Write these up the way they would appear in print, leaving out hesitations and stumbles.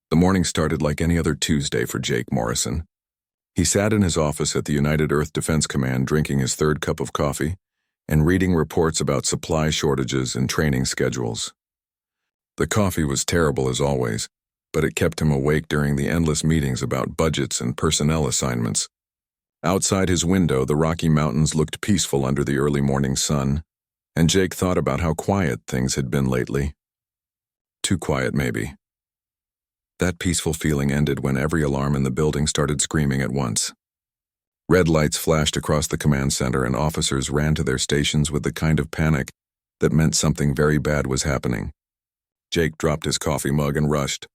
The morning started like any other Tuesday for Jake Morrison. He sat in his office at the United Earth Defense Command drinking his third cup of coffee and reading reports about supply shortages and training schedules. The coffee was terrible as always, but it kept him awake during the endless meetings about budgets and personnel assignments. Outside his window, the Rocky Mountains looked peaceful under the early morning sun, and Jake thought about how quiet things had been lately. Too quiet, maybe. That peaceful feeling ended when every alarm in the building started screaming at once. Red lights flashed across the command center and officers ran to their stations with the kind of panic that meant something very bad was happening. Jake dropped his coffee mug and rushed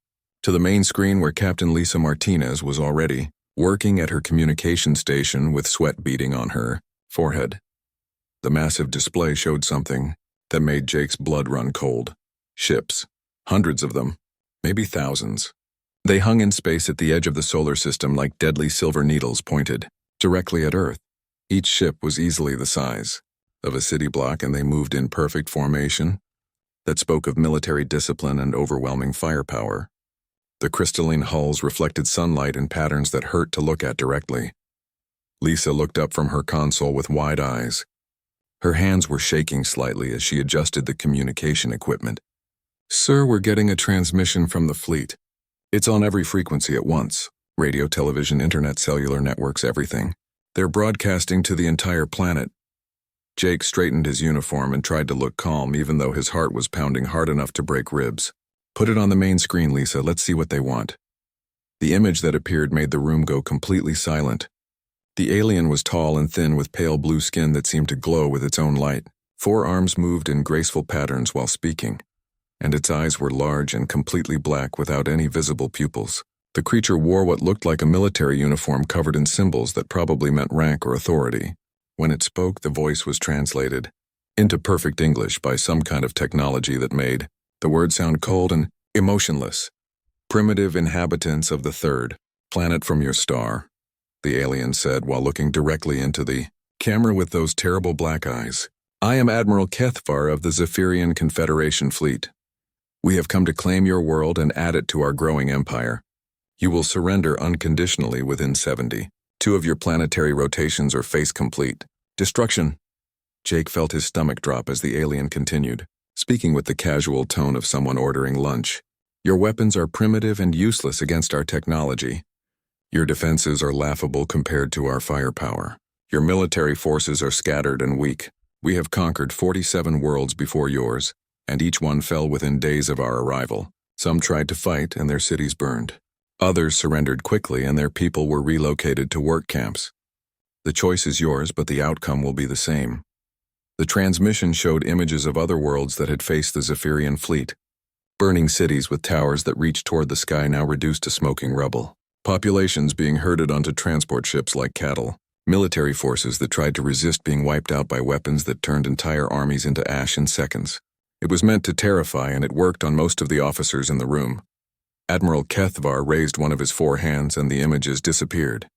to the main screen where Captain Lisa Martinez was already working at her communication station with sweat beading on her forehead. The massive display showed something that made Jake's blood run cold. Ships. Hundreds of them. Maybe thousands. They hung in space at the edge of the solar system like deadly silver needles pointed directly at Earth. Each ship was easily the size of a city block, and they moved in perfect formation that spoke of military discipline and overwhelming firepower. The crystalline hulls reflected sunlight in patterns that hurt to look at directly. Lisa looked up from her console with wide eyes. Her hands were shaking slightly as she adjusted the communication equipment. "Sir, we're getting a transmission from the fleet. It's on every frequency at once. Radio, television, internet, cellular networks, everything. They're broadcasting to the entire planet." Jake straightened his uniform and tried to look calm even though his heart was pounding hard enough to break ribs. "Put it on the main screen, Lisa. Let's see what they want." The image that appeared made the room go completely silent. The alien was tall and thin with pale blue skin that seemed to glow with its own light. 4 arms moved in graceful patterns while speaking, and its eyes were large and completely black without any visible pupils. The creature wore what looked like a military uniform covered in symbols that probably meant rank or authority. When it spoke, the voice was translated into perfect English by some kind of technology that made the words sound cold and emotionless. "Primitive inhabitants of the third planet from your star," the alien said while looking directly into the camera with those terrible black eyes. "I am Admiral Kethvar of the Zephyrian Confederation Fleet. We have come to claim your world and add it to our growing empire. You will surrender unconditionally within 72 of your planetary rotations or face complete destruction." Jake felt his stomach drop as the alien continued, speaking with the casual tone of someone ordering lunch. "Your weapons are primitive and useless against our technology. Your defenses are laughable compared to our firepower. Your military forces are scattered and weak. We have conquered 47 worlds before yours, and each one fell within days of our arrival. Some tried to fight and their cities burned. Others surrendered quickly and their people were relocated to work camps. The choice is yours, but the outcome will be the same." The transmission showed images of other worlds that had faced the Zephyrian fleet. Burning cities with towers that reached toward the sky now reduced to smoking rubble. Populations being herded onto transport ships like cattle. Military forces that tried to resist being wiped out by weapons that turned entire armies into ash in seconds. It was meant to terrify, and it worked on most of the officers in the room. Admiral Kethvar raised one of his 4 hands and the images disappeared.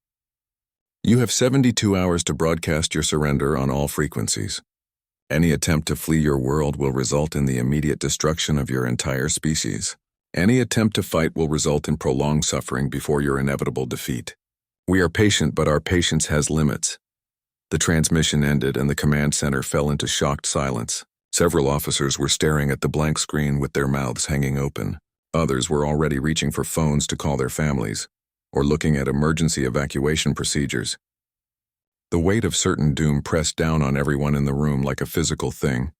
"You have 72 hours to broadcast your surrender on all frequencies. Any attempt to flee your world will result in the immediate destruction of your entire species. Any attempt to fight will result in prolonged suffering before your inevitable defeat. We are patient, but our patience has limits." The transmission ended and the command center fell into shocked silence. Several officers were staring at the blank screen with their mouths hanging open. Others were already reaching for phones to call their families, or looking at emergency evacuation procedures. The weight of certain doom pressed down on everyone in the room like a physical thing.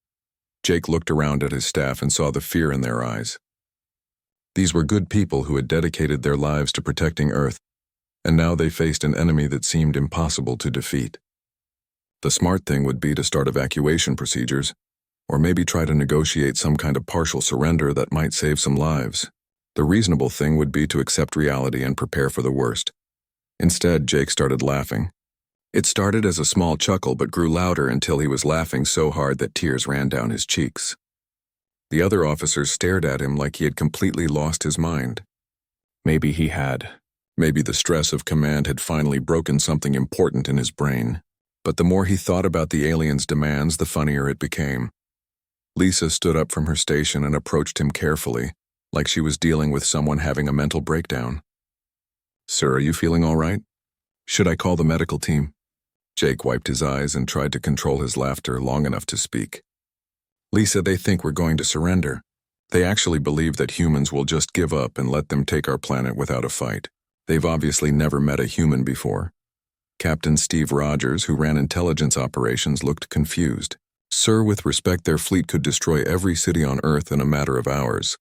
Jake looked around at his staff and saw the fear in their eyes. These were good people who had dedicated their lives to protecting Earth, and now they faced an enemy that seemed impossible to defeat. The smart thing would be to start evacuation procedures, or maybe try to negotiate some kind of partial surrender that might save some lives. The reasonable thing would be to accept reality and prepare for the worst. Instead, Jake started laughing. It started as a small chuckle but grew louder until he was laughing so hard that tears ran down his cheeks. The other officers stared at him like he had completely lost his mind. Maybe he had. Maybe the stress of command had finally broken something important in his brain. But the more he thought about the alien's demands, the funnier it became. Lisa stood up from her station and approached him carefully, like she was dealing with someone having a mental breakdown. "Sir, are you feeling all right? Should I call the medical team?" Jake wiped his eyes and tried to control his laughter long enough to speak. "Lisa, they think we're going to surrender. They actually believe that humans will just give up and let them take our planet without a fight. They've obviously never met a human before." Captain Steve Rogers, who ran intelligence operations, looked confused. "Sir, with respect, their fleet could destroy every city on Earth in a matter of hours.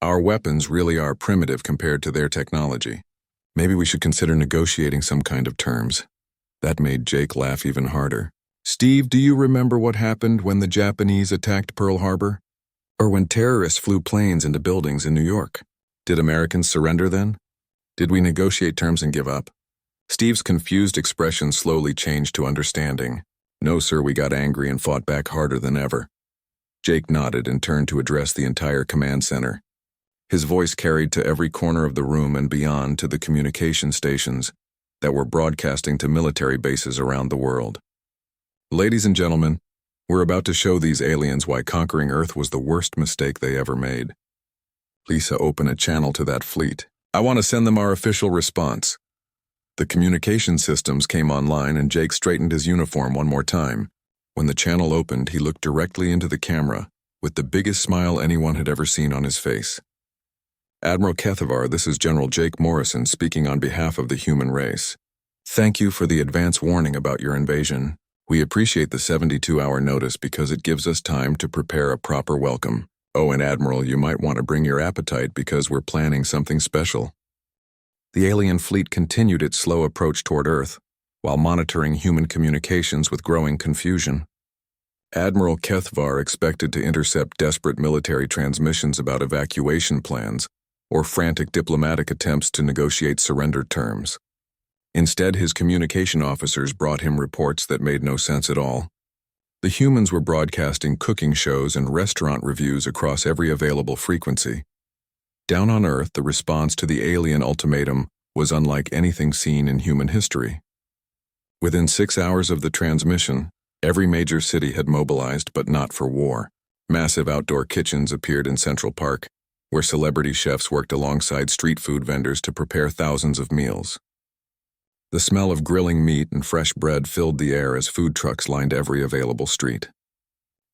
Our weapons really are primitive compared to their technology. Maybe we should consider negotiating some kind of terms." That made Jake laugh even harder. "Steve, do you remember what happened when the Japanese attacked Pearl Harbor? Or when terrorists flew planes into buildings in New York? Did Americans surrender then? Did we negotiate terms and give up?" Steve's confused expression slowly changed to understanding. "No, sir, we got angry and fought back harder than ever." Jake nodded and turned to address the entire command center. His voice carried to every corner of the room and beyond to the communication stations that were broadcasting to military bases around the world. "Ladies and gentlemen, we're about to show these aliens why conquering Earth was the worst mistake they ever made. Lisa, open a channel to that fleet. I want to send them our official response." The communication systems came online and Jake straightened his uniform one more time. When the channel opened, he looked directly into the camera with the biggest smile anyone had ever seen on his face. "Admiral Kethavar, this is General Jake Morrison speaking on behalf of the human race. Thank you for the advance warning about your invasion. We appreciate the 72-hour notice because it gives us time to prepare a proper welcome. Oh, and Admiral, you might want to bring your appetite because we're planning something special." The alien fleet continued its slow approach toward Earth, while monitoring human communications with growing confusion. Admiral Kethvar expected to intercept desperate military transmissions about evacuation plans or frantic diplomatic attempts to negotiate surrender terms. Instead, his communication officers brought him reports that made no sense at all. The humans were broadcasting cooking shows and restaurant reviews across every available frequency. Down on Earth, the response to the alien ultimatum was unlike anything seen in human history. Within 6 hours of the transmission, every major city had mobilized, but not for war. Massive outdoor kitchens appeared in Central Park, where celebrity chefs worked alongside street food vendors to prepare thousands of meals. The smell of grilling meat and fresh bread filled the air as food trucks lined every available street.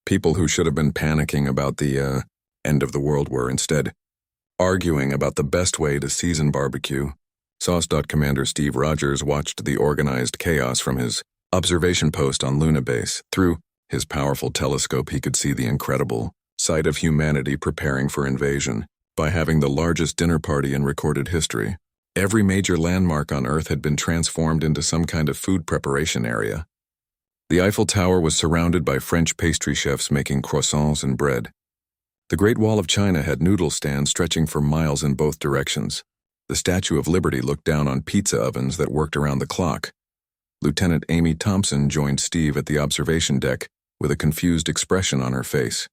People who should have been panicking about the end of the world were instead arguing about the best way to season barbecue. Sauce. Commander Steve Rogers watched the organized chaos from his observation post on Luna Base. Through his powerful telescope, he could see the incredible sight of humanity preparing for invasion by having the largest dinner party in recorded history. Every major landmark on Earth had been transformed into some kind of food preparation area. The Eiffel Tower was surrounded by French pastry chefs making croissants and bread. The Great Wall of China had noodle stands stretching for miles in both directions. The Statue of Liberty looked down on pizza ovens that worked around the clock. Lieutenant Amy Thompson joined Steve at the observation deck with a confused expression on her face.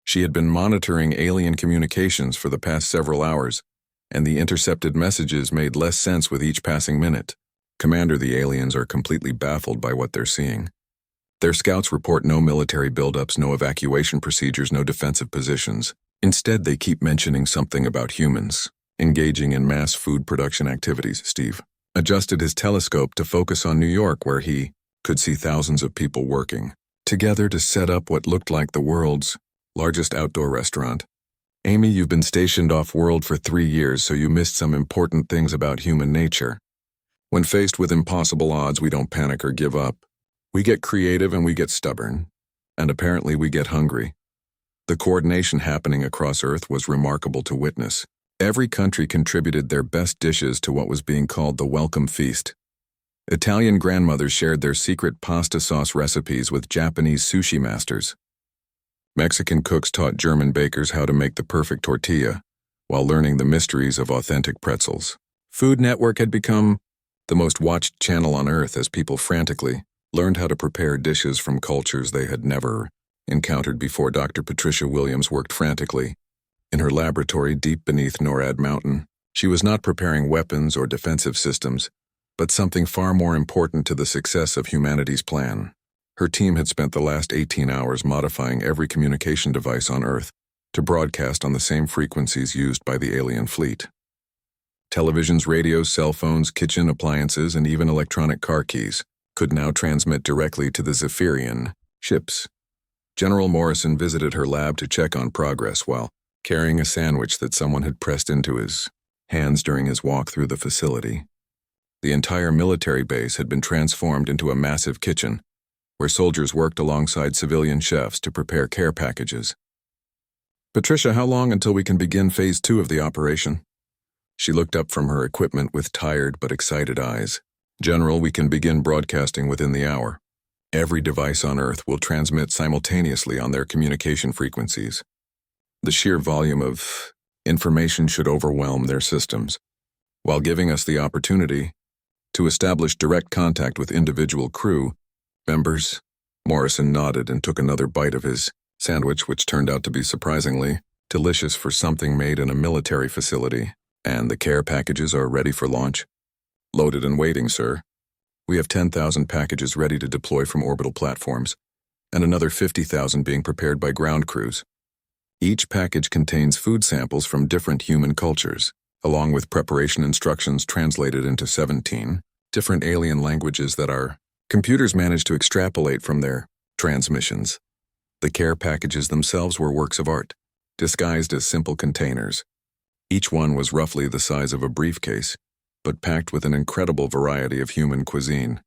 She had been monitoring alien communications for the past several hours, and the intercepted messages made less sense with each passing minute. "Commander, the aliens are completely baffled by what they're seeing. Their scouts report no military buildups, no evacuation procedures, no defensive positions. Instead, they keep mentioning something about humans engaging in mass food production activities." Steve adjusted his telescope to focus on New York, where he could see thousands of people working together to set up what looked like the world's largest outdoor restaurant. "Amy, you've been stationed off-world for 3 years, so you missed some important things about human nature. When faced with impossible odds, we don't panic or give up. We get creative and we get stubborn. And apparently we get hungry." The coordination happening across Earth was remarkable to witness. Every country contributed their best dishes to what was being called the Welcome Feast. Italian grandmothers shared their secret pasta sauce recipes with Japanese sushi masters. Mexican cooks taught German bakers how to make the perfect tortilla, while learning the mysteries of authentic pretzels. Food Network had become the most watched channel on Earth as people frantically learned how to prepare dishes from cultures they had never encountered before. Dr. Patricia Williams worked frantically in her laboratory deep beneath NORAD Mountain. She was not preparing weapons or defensive systems, but something far more important to the success of humanity's plan. Her team had spent the last 18 hours modifying every communication device on Earth to broadcast on the same frequencies used by the alien fleet. Televisions, radios, cell phones, kitchen appliances, and even electronic car keys could now transmit directly to the Zephyrian ships. General Morrison visited her lab to check on progress while carrying a sandwich that someone had pressed into his hands during his walk through the facility. The entire military base had been transformed into a massive kitchen, where soldiers worked alongside civilian chefs to prepare care packages. "Patricia, how long until we can begin Phase 2 of the operation?" She looked up from her equipment with tired but excited eyes. "General, we can begin broadcasting within the hour. Every device on Earth will transmit simultaneously on their communication frequencies. The sheer volume of information should overwhelm their systems, while giving us the opportunity to establish direct contact with individual crew members." Morrison nodded and took another bite of his sandwich, which turned out to be surprisingly delicious for something made in a military facility. "And the care packages are ready for launch?" "Loaded and waiting, sir. We have 10,000 packages ready to deploy from orbital platforms, and another 50,000 being prepared by ground crews. Each package contains food samples from different human cultures, along with preparation instructions translated into 17 different alien languages that our computers managed to extrapolate from their transmissions. The care packages themselves were works of art, disguised as simple containers. Each one was roughly the size of a briefcase, but packed with an incredible variety of human cuisine.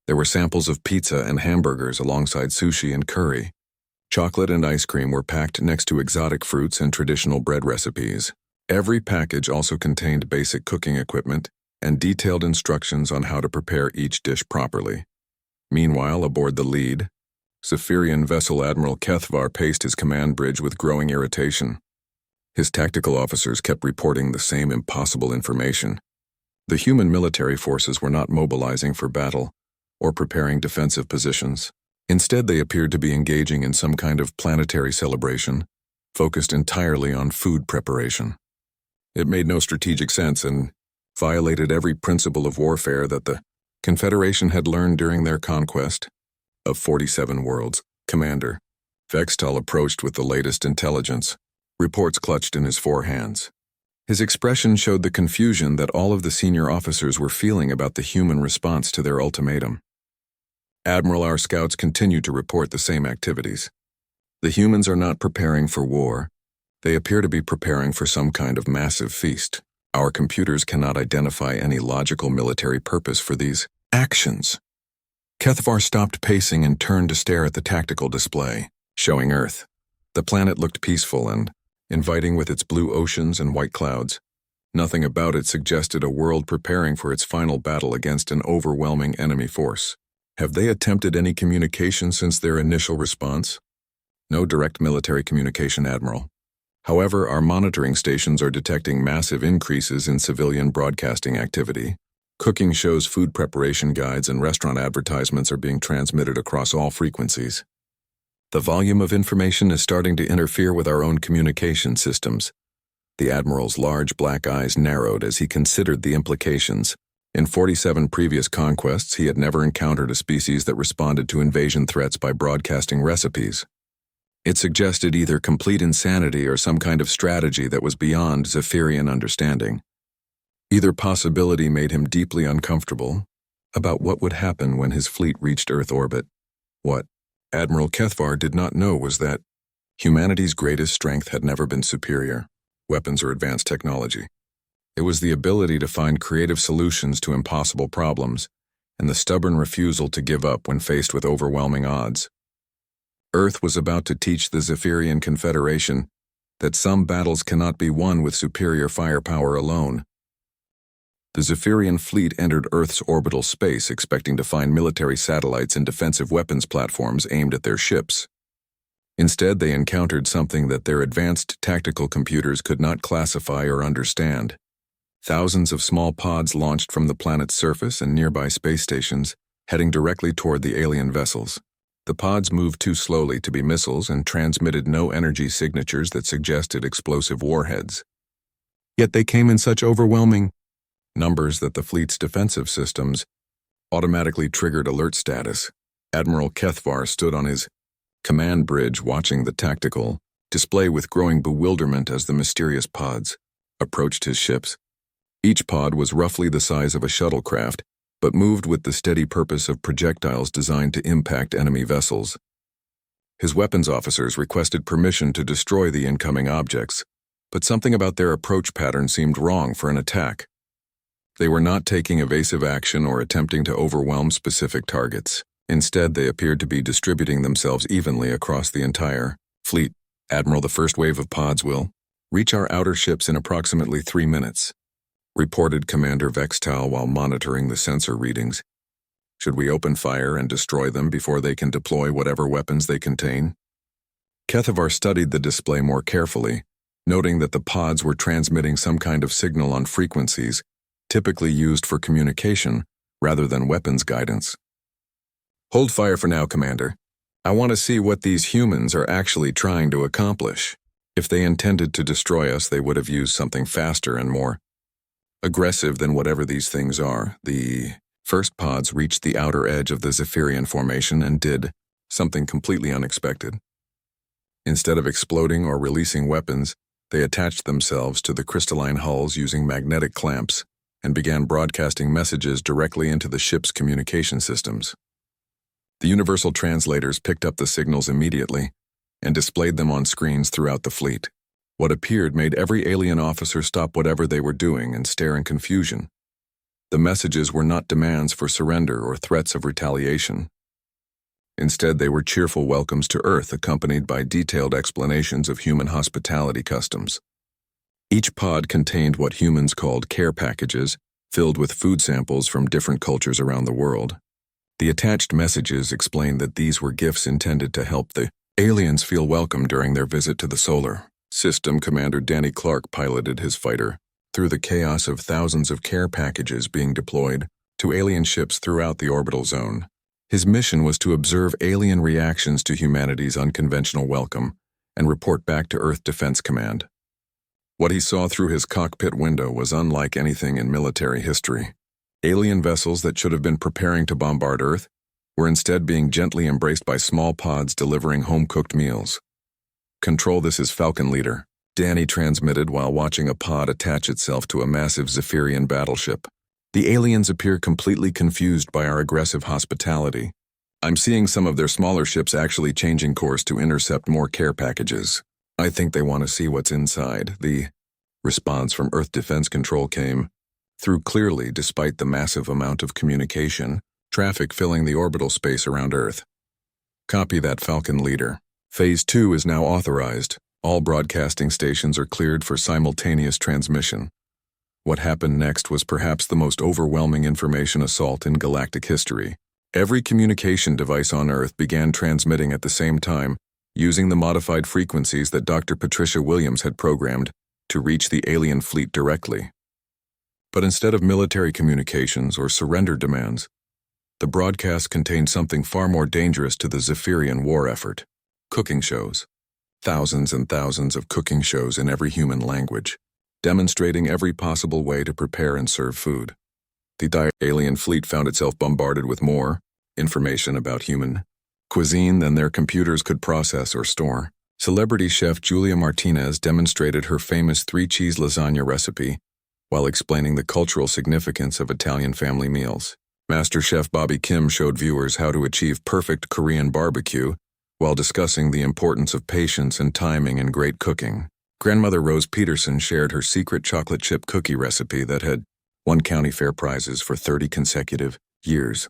There were samples of pizza and hamburgers alongside sushi and curry. Chocolate and ice cream were packed next to exotic fruits and traditional bread recipes. Every package also contained basic cooking equipment and detailed instructions on how to prepare each dish properly. Meanwhile, aboard the lead, Zephyrian vessel Admiral Kethvar paced his command bridge with growing irritation. His tactical officers kept reporting the same impossible information. The human military forces were not mobilizing for battle or preparing defensive positions. Instead, they appeared to be engaging in some kind of planetary celebration, focused entirely on food preparation. It made no strategic sense and violated every principle of warfare that the Confederation had learned during their conquest of 47 worlds. Commander Vextal approached with the latest intelligence, reports clutched in his four hands. His expression showed the confusion that all of the senior officers were feeling about the human response to their ultimatum. "Admiral, our scouts continue to report the same activities. The humans are not preparing for war. They appear to be preparing for some kind of massive feast. Our computers cannot identify any logical military purpose for these actions." Kethvar stopped pacing and turned to stare at the tactical display, showing Earth. The planet looked peaceful and inviting with its blue oceans and white clouds. Nothing about it suggested a world preparing for its final battle against an overwhelming enemy force. "Have they attempted any communication since their initial response?" "No direct military communication, Admiral. However, our monitoring stations are detecting massive increases in civilian broadcasting activity. Cooking shows, food preparation guides, and restaurant advertisements are being transmitted across all frequencies. The volume of information is starting to interfere with our own communication systems." The Admiral's large black eyes narrowed as he considered the implications. In 47 previous conquests, he had never encountered a species that responded to invasion threats by broadcasting recipes. It suggested either complete insanity or some kind of strategy that was beyond Zephyrian understanding. Either possibility made him deeply uncomfortable about what would happen when his fleet reached Earth orbit. What Admiral Kethvar did not know was that humanity's greatest strength had never been superior weapons or advanced technology. It was the ability to find creative solutions to impossible problems and the stubborn refusal to give up when faced with overwhelming odds. Earth was about to teach the Zephyrian Confederation that some battles cannot be won with superior firepower alone. The Zephyrian fleet entered Earth's orbital space expecting to find military satellites and defensive weapons platforms aimed at their ships. Instead, they encountered something that their advanced tactical computers could not classify or understand. Thousands of small pods launched from the planet's surface and nearby space stations, heading directly toward the alien vessels. The pods moved too slowly to be missiles and transmitted no energy signatures that suggested explosive warheads. Yet they came in such overwhelming numbers that the fleet's defensive systems automatically triggered alert status. Admiral Kethvar stood on his command bridge watching the tactical display with growing bewilderment as the mysterious pods approached his ships. Each pod was roughly the size of a shuttlecraft, but moved with the steady purpose of projectiles designed to impact enemy vessels. His weapons officers requested permission to destroy the incoming objects, but something about their approach pattern seemed wrong for an attack. They were not taking evasive action or attempting to overwhelm specific targets. Instead, they appeared to be distributing themselves evenly across the entire fleet. Admiral, the first wave of pods will reach our outer ships in approximately 3 minutes, reported Commander Vextal while monitoring the sensor readings. Should we open fire and destroy them before they can deploy whatever weapons they contain? Kethavar studied the display more carefully, noting that the pods were transmitting some kind of signal on frequencies typically used for communication rather than weapons guidance. Hold fire for now, Commander. I want to see what these humans are actually trying to accomplish. If they intended to destroy us, they would have used something faster and more aggressive than whatever these things are. The first pods reached the outer edge of the Zephyrian formation and did something completely unexpected. Instead of exploding or releasing weapons, they attached themselves to the crystalline hulls using magnetic clamps and began broadcasting messages directly into the ship's communication systems. The universal translators picked up the signals immediately and displayed them on screens throughout the fleet. What appeared made every alien officer stop whatever they were doing and stare in confusion. The messages were not demands for surrender or threats of retaliation. Instead, they were cheerful welcomes to Earth accompanied by detailed explanations of human hospitality customs. Each pod contained what humans called care packages, filled with food samples from different cultures around the world. The attached messages explained that these were gifts intended to help the aliens feel welcome during their visit to the solar system. Commander Danny Clark piloted his fighter through the chaos of thousands of care packages being deployed to alien ships throughout the orbital zone. His mission was to observe alien reactions to humanity's unconventional welcome and report back to Earth Defense Command. What he saw through his cockpit window was unlike anything in military history. Alien vessels that should have been preparing to bombard Earth were instead being gently embraced by small pods delivering home-cooked meals. "Control, this is Falcon Leader," Danny transmitted while watching a pod attach itself to a massive Zephyrian battleship. "The aliens appear completely confused by our aggressive hospitality. I'm seeing some of their smaller ships actually changing course to intercept more care packages. I think they want to see what's inside." The response from Earth Defense Control came through clearly despite the massive amount of communication traffic filling the orbital space around Earth. "Copy that, Falcon Leader. Phase 2 is now authorized. All broadcasting stations are cleared for simultaneous transmission." What happened next was perhaps the most overwhelming information assault in galactic history. Every communication device on Earth began transmitting at the same time, using the modified frequencies that Dr. Patricia Williams had programmed to reach the alien fleet directly. But instead of military communications or surrender demands, the broadcast contained something far more dangerous to the Zephyrian war effort: cooking shows. Thousands and thousands of cooking shows in every human language, demonstrating every possible way to prepare and serve food. The alien fleet found itself bombarded with more information about human cuisine than their computers could process or store. Celebrity chef Julia Martinez demonstrated her famous 3-cheese lasagna recipe while explaining the cultural significance of Italian family meals. Master Chef Bobby Kim showed viewers how to achieve perfect Korean barbecue while discussing the importance of patience and timing in great cooking. Grandmother Rose Peterson shared her secret chocolate chip cookie recipe that had won county fair prizes for 30 consecutive years.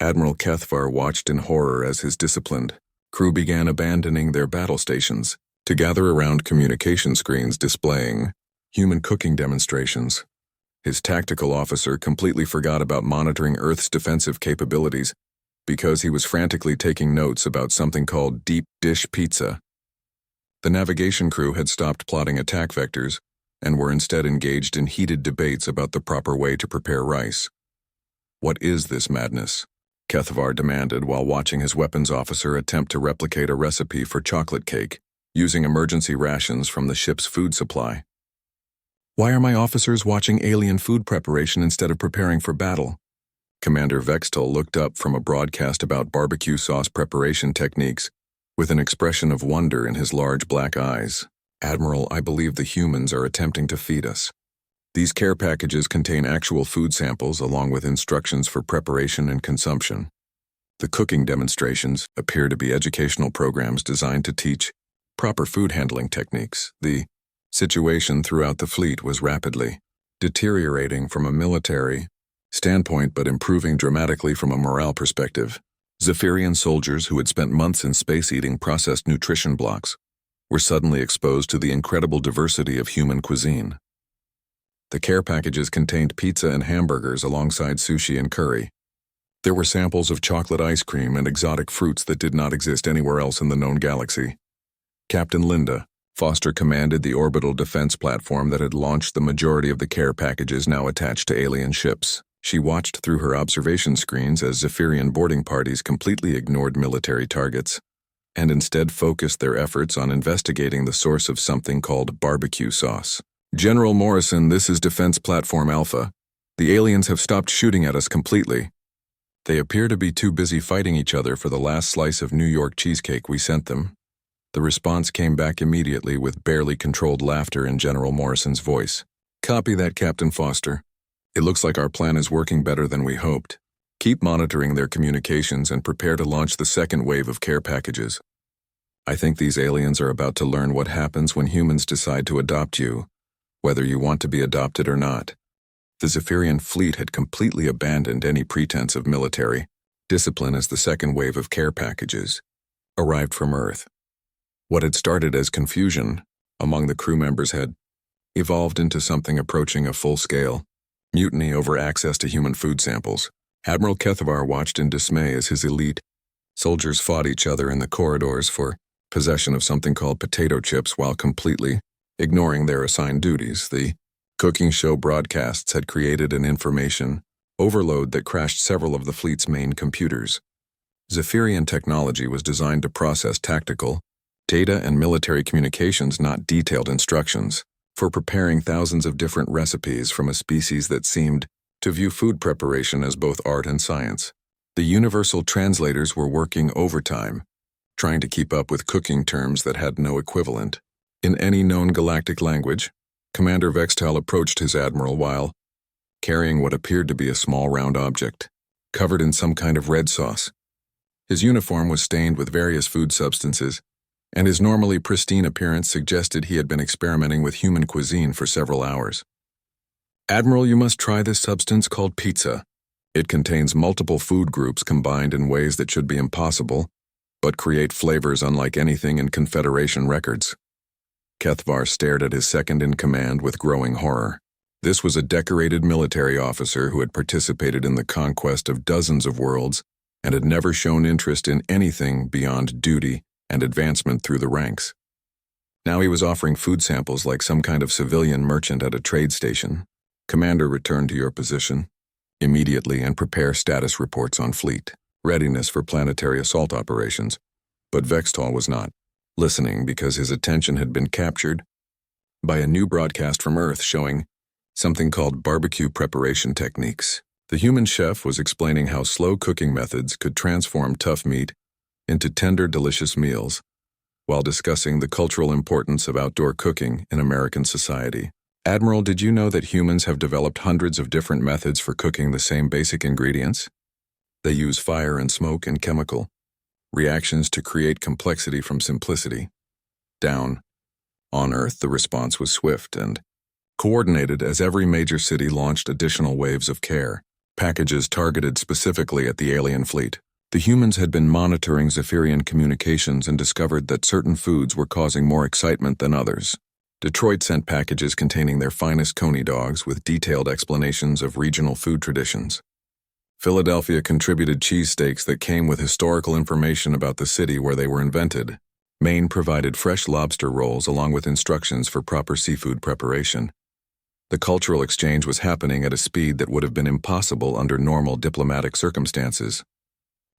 Admiral Kethvar watched in horror as his disciplined crew began abandoning their battle stations to gather around communication screens displaying human cooking demonstrations. His tactical officer completely forgot about monitoring Earth's defensive capabilities because he was frantically taking notes about something called deep dish pizza. The navigation crew had stopped plotting attack vectors and were instead engaged in heated debates about the proper way to prepare rice. "What is this madness?" Kethvar demanded while watching his weapons officer attempt to replicate a recipe for chocolate cake using emergency rations from the ship's food supply. "Why are my officers watching alien food preparation instead of preparing for battle?" Commander Vextal looked up from a broadcast about barbecue sauce preparation techniques with an expression of wonder in his large black eyes. "Admiral, I believe the humans are attempting to feed us. These care packages contain actual food samples along with instructions for preparation and consumption. The cooking demonstrations appear to be educational programs designed to teach proper food handling techniques." The situation throughout the fleet was rapidly deteriorating from a military standpoint but improving dramatically from a morale perspective. Zephyrian soldiers who had spent months in space eating processed nutrition blocks were suddenly exposed to the incredible diversity of human cuisine. The care packages contained pizza and hamburgers alongside sushi and curry. There were samples of chocolate ice cream and exotic fruits that did not exist anywhere else in the known galaxy. Captain Linda Foster commanded the orbital defense platform that had launched the majority of the care packages now attached to alien ships. She watched through her observation screens as Zephyrian boarding parties completely ignored military targets and instead focused their efforts on investigating the source of something called barbecue sauce. "General Morrison, this is Defense Platform Alpha. The aliens have stopped shooting at us completely. They appear to be too busy fighting each other for the last slice of New York cheesecake we sent them." The response came back immediately with barely controlled laughter in General Morrison's voice. "Copy that, Captain Foster. It looks like our plan is working better than we hoped. Keep monitoring their communications and prepare to launch the second wave of care packages. I think these aliens are about to learn what happens when humans decide to adopt you, whether you want to be adopted or not." The Zephyrian fleet had completely abandoned any pretense of military discipline as the second wave of care packages arrived from Earth. What had started as confusion among the crew members had evolved into something approaching a full-scale mutiny over access to human food samples. Admiral Kethavar watched in dismay as his elite soldiers fought each other in the corridors for possession of something called potato chips while completely ignoring their assigned duties. The cooking show broadcasts had created an information overload that crashed several of the fleet's main computers. Zephyrian technology was designed to process tactical data and military communications, not detailed instructions, for preparing thousands of different recipes from a species that seemed to view food preparation as both art and science. The universal translators were working overtime, trying to keep up with cooking terms that had no equivalent in any known galactic language. Commander Vextal approached his admiral while carrying what appeared to be a small round object, covered in some kind of red sauce. His uniform was stained with various food substances, and his normally pristine appearance suggested he had been experimenting with human cuisine for several hours. "Admiral, you must try this substance called pizza. It contains multiple food groups combined in ways that should be impossible, but create flavors unlike anything in Confederation records." Kethvar stared at his second-in-command with growing horror. This was a decorated military officer who had participated in the conquest of dozens of worlds and had never shown interest in anything beyond duty and advancement through the ranks. Now he was offering food samples like some kind of civilian merchant at a trade station. "Commander, return to your position immediately and prepare status reports on fleet readiness for planetary assault operations." But Vextal was not listening because his attention had been captured by a new broadcast from Earth showing something called barbecue preparation techniques. The human chef was explaining how slow cooking methods could transform tough meat into tender, delicious meals, while discussing the cultural importance of outdoor cooking in American society. "Admiral, did you know that humans have developed hundreds of different methods for cooking the same basic ingredients? They use fire and smoke and chemical reactions to create complexity from simplicity." Down on Earth, the response was swift and coordinated as every major city launched additional waves of care packages targeted specifically at the alien fleet. The humans had been monitoring Zephyrian communications and discovered that certain foods were causing more excitement than others. Detroit sent packages containing their finest coney dogs with detailed explanations of regional food traditions. Philadelphia contributed cheesesteaks that came with historical information about the city where they were invented. Maine provided fresh lobster rolls along with instructions for proper seafood preparation. The cultural exchange was happening at a speed that would have been impossible under normal diplomatic circumstances.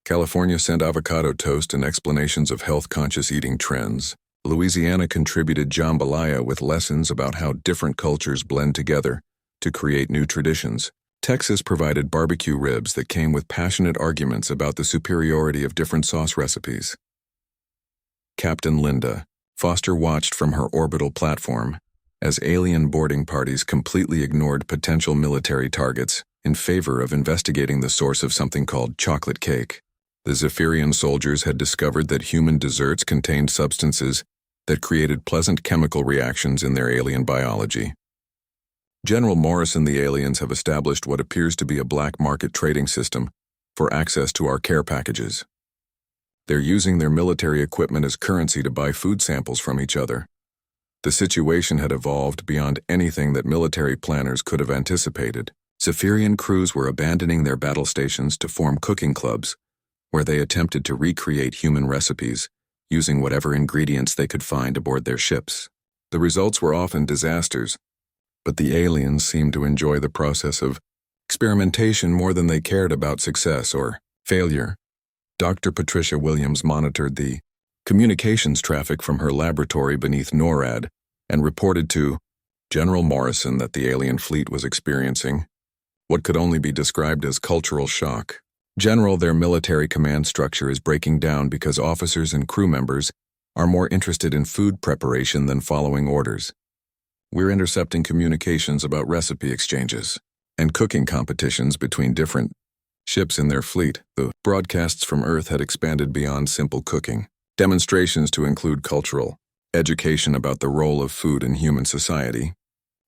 California sent avocado toast and explanations of health-conscious eating trends. Louisiana contributed jambalaya with lessons about how different cultures blend together to create new traditions. Texas provided barbecue ribs that came with passionate arguments about the superiority of different sauce recipes. Captain Linda, Foster watched from her orbital platform as alien boarding parties completely ignored potential military targets in favor of investigating the source of something called chocolate cake. The Zephyrian soldiers had discovered that human desserts contained substances that created pleasant chemical reactions in their alien biology. General Morris and the aliens have established what appears to be a black market trading system for access to our care packages. They're using their military equipment as currency to buy food samples from each other. The situation had evolved beyond anything that military planners could have anticipated. Zephyrian crews were abandoning their battle stations to form cooking clubs, where they attempted to recreate human recipes using whatever ingredients they could find aboard their ships. The results were often disasters, but the aliens seemed to enjoy the process of experimentation more than they cared about success or failure. Dr. Patricia Williams monitored the communications traffic from her laboratory beneath NORAD and reported to General Morrison that the alien fleet was experiencing what could only be described as cultural shock. General, their military command structure is breaking down because officers and crew members are more interested in food preparation than following orders. We're intercepting communications about recipe exchanges and cooking competitions between different ships in their fleet. The broadcasts from Earth had expanded beyond simple cooking. Demonstrations to include cultural education about the role of food in human society.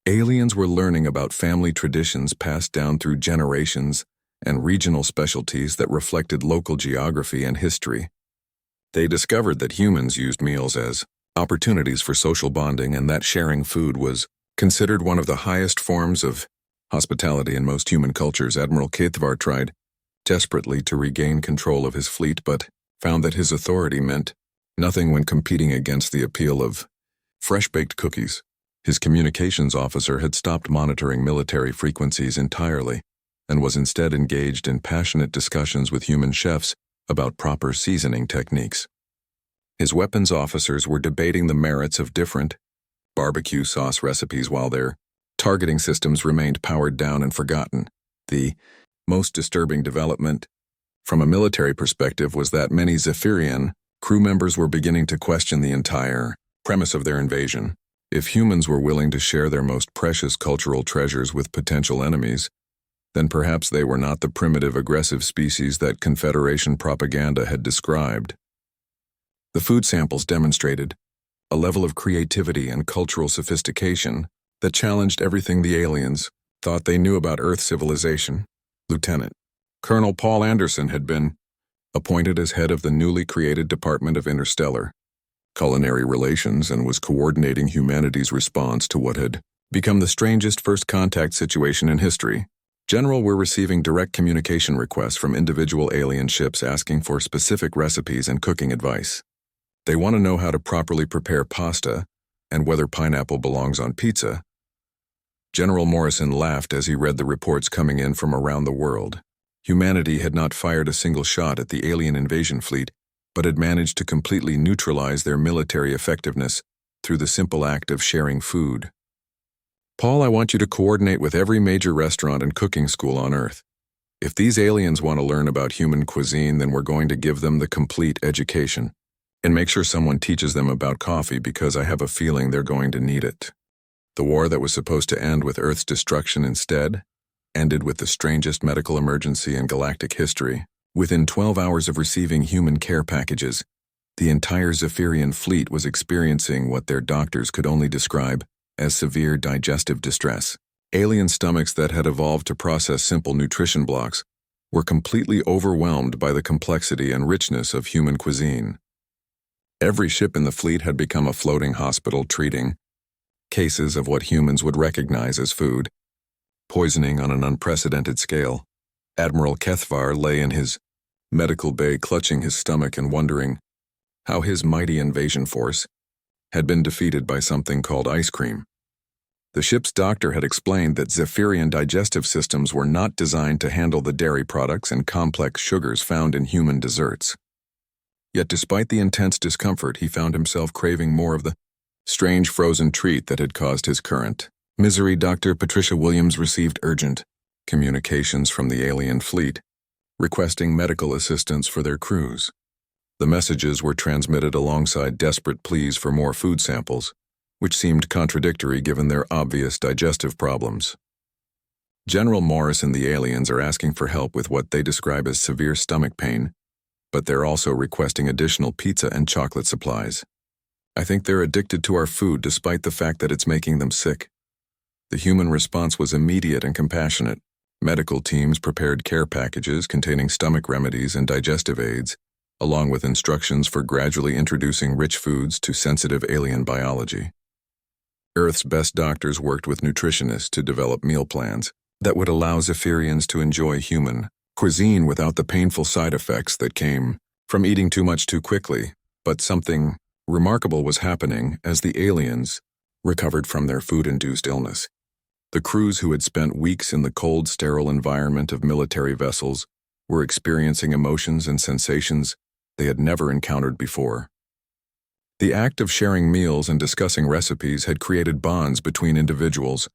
Aliens were learning about family traditions passed down through generations and regional specialties that reflected local geography and history. They discovered that humans used meals as opportunities for social bonding and that sharing food was considered one of the highest forms of hospitality in most human cultures. Admiral Kathvar tried desperately to regain control of his fleet, but found that his authority meant nothing when competing against the appeal of fresh-baked cookies. His communications officer had stopped monitoring military frequencies entirely and was instead engaged in passionate discussions with human chefs about proper seasoning techniques. His weapons officers were debating the merits of different barbecue sauce recipes while their targeting systems remained powered down and forgotten. The most disturbing development from a military perspective was that many Zephyrian crew members were beginning to question the entire premise of their invasion. If humans were willing to share their most precious cultural treasures with potential enemies, then perhaps they were not the primitive, aggressive species that Confederation propaganda had described. The food samples demonstrated a level of creativity and cultural sophistication that challenged everything the aliens thought they knew about Earth civilization. Lieutenant Colonel Paul Anderson had been appointed as head of the newly created Department of Interstellar Culinary Relations and was coordinating humanity's response to what had become the strangest first contact situation in history. General, we're receiving direct communication requests from individual alien ships asking for specific recipes and cooking advice. They want to know how to properly prepare pasta and whether pineapple belongs on pizza. General Morrison laughed as he read the reports coming in from around the world. Humanity had not fired a single shot at the alien invasion fleet, but had managed to completely neutralize their military effectiveness through the simple act of sharing food. Paul, I want you to coordinate with every major restaurant and cooking school on Earth. If these aliens want to learn about human cuisine, then we're going to give them the complete education. And make sure someone teaches them about coffee because I have a feeling they're going to need it. The war that was supposed to end with Earth's destruction instead ended with the strangest medical emergency in galactic history. Within 12 hours of receiving human care packages, the entire Zephyrian fleet was experiencing what their doctors could only describe as severe digestive distress. Alien stomachs that had evolved to process simple nutrition blocks were completely overwhelmed by the complexity and richness of human cuisine. Every ship in the fleet had become a floating hospital treating cases of what humans would recognize as food poisoning on an unprecedented scale. Admiral Kethvar lay in his medical bay clutching his stomach and wondering how his mighty invasion force had been defeated by something called ice cream. The ship's doctor had explained that Zephyrian digestive systems were not designed to handle the dairy products and complex sugars found in human desserts. Yet despite the intense discomfort, he found himself craving more of the strange frozen treat that had caused his current misery. Dr. Patricia Williams received urgent communications from the alien fleet, requesting medical assistance for their crews. The messages were transmitted alongside desperate pleas for more food samples, which seemed contradictory given their obvious digestive problems. General Morris and the aliens are asking for help with what they describe as severe stomach pain, but they're also requesting additional pizza and chocolate supplies. I think they're addicted to our food despite the fact that it's making them sick. The human response was immediate and compassionate. Medical teams prepared care packages containing stomach remedies and digestive aids, along with instructions for gradually introducing rich foods to sensitive alien biology. Earth's best doctors worked with nutritionists to develop meal plans that would allow Zephyrians to enjoy human cuisine without the painful side effects that came from eating too much too quickly. But something remarkable was happening as the aliens recovered from their food-induced illness. The crews who had spent weeks in the cold, sterile environment of military vessels were experiencing emotions and sensations they had never encountered before. The act of sharing meals and discussing recipes had created bonds between individuals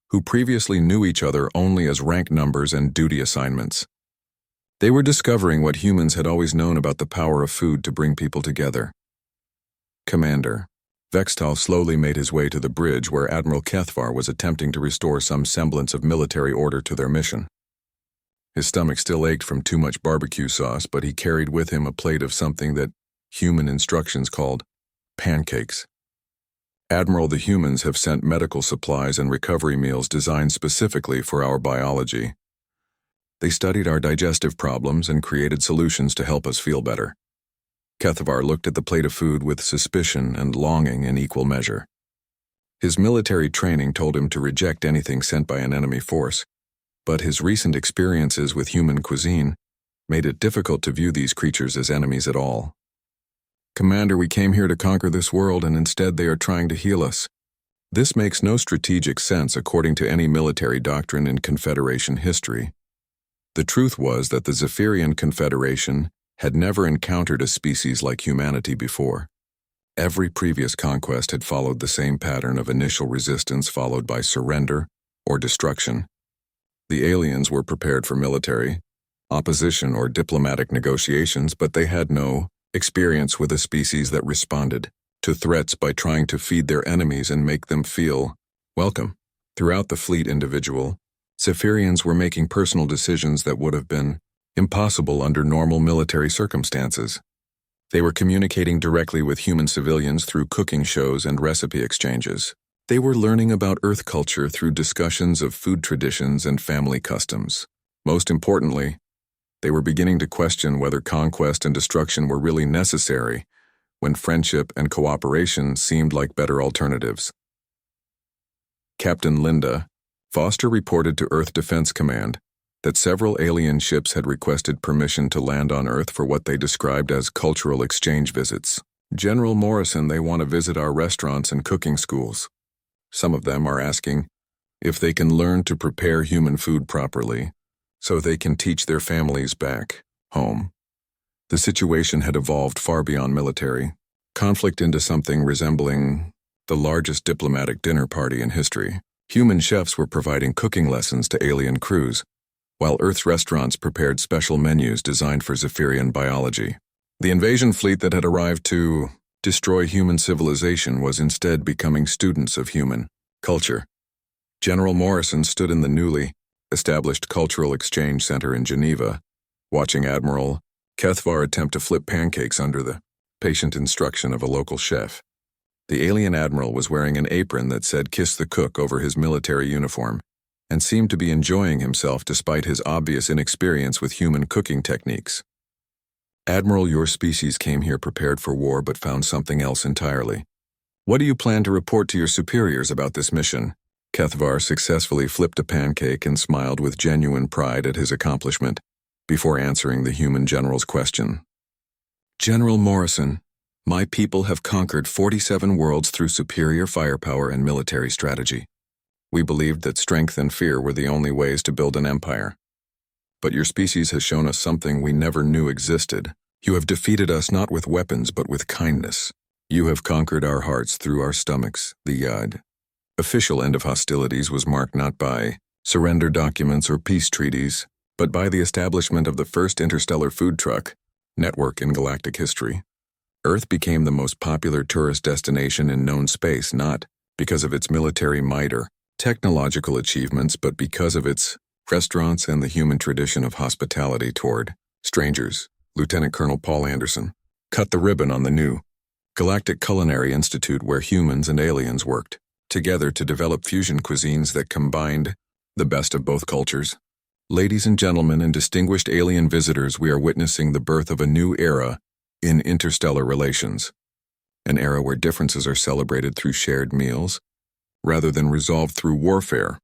who previously knew each other only as rank numbers and duty assignments. They were discovering what humans had always known about the power of food to bring people together. Commander Vextal slowly made his way to the bridge where Admiral Kethvar was attempting to restore some semblance of military order to their mission. His stomach still ached from too much barbecue sauce, but he carried with him a plate of something that human instructions called pancakes. Admiral, the humans have sent medical supplies and recovery meals designed specifically for our biology. They studied our digestive problems and created solutions to help us feel better. Kethvar looked at the plate of food with suspicion and longing in equal measure. His military training told him to reject anything sent by an enemy force, but his recent experiences with human cuisine made it difficult to view these creatures as enemies at all. Commander, we came here to conquer this world, and instead they are trying to heal us. This makes no strategic sense according to any military doctrine in Confederation history. The truth was that the Zephyrian Confederation had never encountered a species like humanity before. Every previous conquest had followed the same pattern of initial resistance followed by surrender or destruction. The aliens were prepared for military, opposition, or diplomatic negotiations, but they had no experience with a species that responded to threats by trying to feed their enemies and make them feel welcome. Throughout the fleet, Zephyrians were making personal decisions that would have been impossible under normal military circumstances. They were communicating directly with human civilians through cooking shows and recipe exchanges. They were learning about Earth culture through discussions of food traditions and family customs. Most importantly, they were beginning to question whether conquest and destruction were really necessary when friendship and cooperation seemed like better alternatives. Captain Linda Foster reported to Earth Defense Command that several alien ships had requested permission to land on Earth for what they described as cultural exchange visits. General Morrison, they want to visit our restaurants and cooking schools. Some of them are asking if they can learn to prepare human food properly so they can teach their families back home. The situation had evolved far beyond military conflict into something resembling the largest diplomatic dinner party in history. Human chefs were providing cooking lessons to alien crews, while Earth's restaurants prepared special menus designed for Zephyrian biology. The invasion fleet that had arrived to destroy human civilization was instead becoming students of human culture. General Morrison stood in the newly established Cultural Exchange Center in Geneva, watching Admiral Kethvar attempt to flip pancakes under the patient instruction of a local chef. The alien admiral was wearing an apron that said "Kiss the Cook" over his military uniform, and seemed to be enjoying himself despite his obvious inexperience with human cooking techniques. Admiral, your species came here prepared for war but found something else entirely. What do you plan to report to your superiors about this mission? Kethvar successfully flipped a pancake and smiled with genuine pride at his accomplishment before answering the human general's question. General Morrison, my people have conquered 47 worlds through superior firepower and military strategy. We believed that strength and fear were the only ways to build an empire. But your species has shown us something we never knew existed. You have defeated us not with weapons but with kindness. You have conquered our hearts through our stomachs, the Yad. Official end of hostilities was marked not by surrender documents or peace treaties, but by the establishment of the first interstellar food truck, network in galactic history. Earth became the most popular tourist destination in known space not because of its military might or technological achievements, but because of its restaurants and the human tradition of hospitality toward strangers. Lieutenant Colonel Paul Anderson cut the ribbon on the new Galactic Culinary Institute, where humans and aliens worked together to develop fusion cuisines that combined the best of both cultures. Ladies and gentlemen and distinguished alien visitors, we are witnessing the birth of a new era in interstellar relations, an era where differences are celebrated through shared meals rather than resolved through warfare.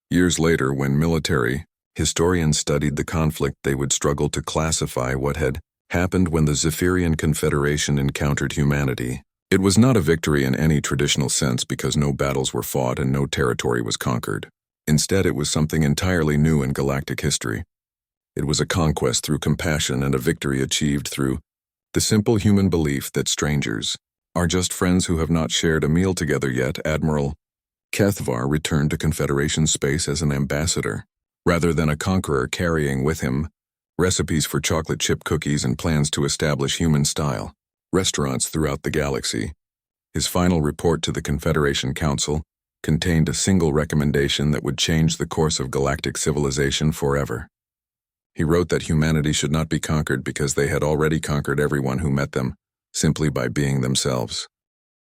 Years later, when military historians studied the conflict, they would struggle to classify what had happened when the Zephyrian Confederation encountered humanity. It was not a victory in any traditional sense because no battles were fought and no territory was conquered. Instead, it was something entirely new in galactic history. It was a conquest through compassion and a victory achieved through the simple human belief that strangers are just friends who have not shared a meal together yet. Admiral Kethvar returned to Confederation space as an ambassador, rather than a conqueror carrying with him recipes for chocolate chip cookies and plans to establish human-style restaurants throughout the galaxy. His final report to the Confederation Council contained a single recommendation that would change the course of galactic civilization forever. He wrote that humanity should not be conquered because they had already conquered everyone who met them simply by being themselves.